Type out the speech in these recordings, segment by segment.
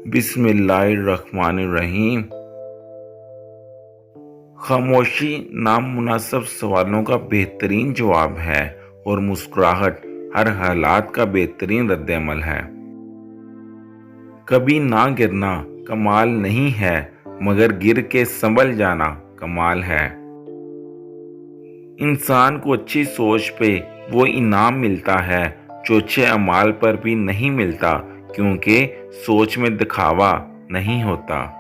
बिस्मिल्लाहिर्रहमानिर्रहीम। खामोशी नामुनासिब सवालों का बेहतरीन जवाब है और मुस्कुराहट हर हालात का बेहतरीन रद्द-ए-अमल है। कभी ना गिरना कमाल नहीं है, मगर गिर के संभल जाना कमाल है। इंसान को अच्छी सोच पे वो इनाम मिलता है जो अच्छे अमाल पर भी नहीं मिलता, क्योंकि सोच में दिखावा नहीं होता।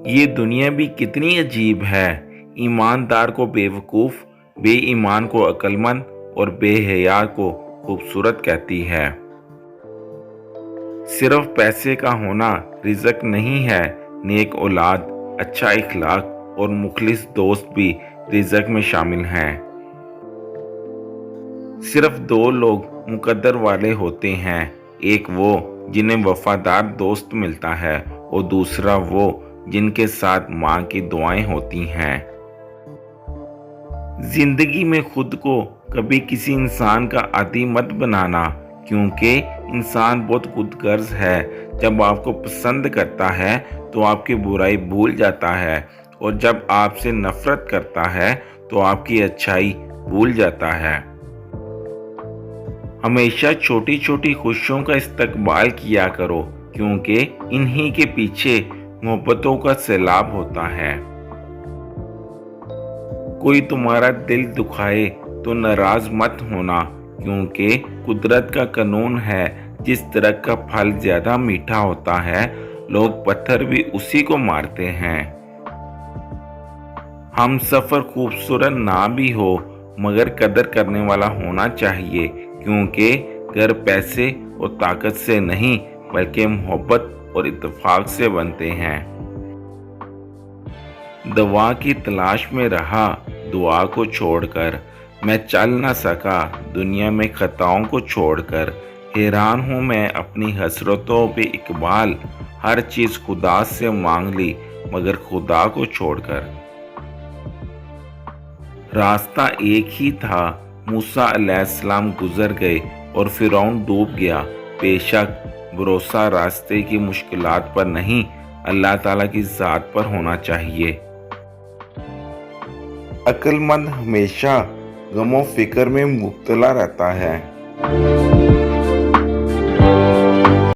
ये दुनिया भी कितनी अजीब है, ईमानदार को बेवकूफ़, बेईमान को अक्लमंद और बेहया को खूबसूरत कहती है। सिर्फ पैसे का होना रिज़्क नहीं है, नेक औलाद, अच्छा इखलाक और मुखलिस दोस्त भी रिज़्क में शामिल हैं। सिर्फ दो लोग मुकद्दर वाले होते हैं, एक वो जिन्हें वफादार दोस्त मिलता है और दूसरा वो जिनके साथ माँ की दुआएं होती हैं। जिंदगी में खुद को कभी किसी इंसान का आदी मत बनाना, क्योंकि इंसान बहुत खुदगर्ज है। जब आपको पसंद करता है तो आपकी बुराई भूल जाता है, और जब आपसे नफरत करता है तो आपकी अच्छाई भूल जाता है। हमेशा छोटी छोटी खुशियों का इस्तकबाल किया करो, क्योंकि इन्हीं के पीछे मोहब्बतों का सैलाब होता है। कोई तुम्हारा दिल दुखाए तो नाराज मत होना, क्योंकि कुदरत का कानून है, जिस दरख्त का फल ज्यादा मीठा होता है, लोग पत्थर भी उसी को मारते हैं। हम सफर खूबसूरत ना भी हो, मगर कदर करने वाला होना चाहिए, क्योंकि घर पैसे और ताकत से नहीं बल्कि मोहब्बत और इत्तेफाक से बनते हैं। दवा की तलाश में रहा दुआ को छोड़कर, मैं चल न सका दुनिया में खताओं को छोड़कर। हैरान हूँ मैं अपनी हसरतों पे इकबाल, हर चीज़ खुदा से मांग ली मगर खुदा को छोड़कर। रास्ता एक ही था, मूसा अलैहिस्सलाम गुजर गए और फिरौन डूब गया। बेशक भरोसा रास्ते की मुश्किलात पर नहीं, अल्लाह ताला की ज़ात पर होना चाहिए। अक्लमंद हमेशा गमो फिक्र में मुब्तला रहता है।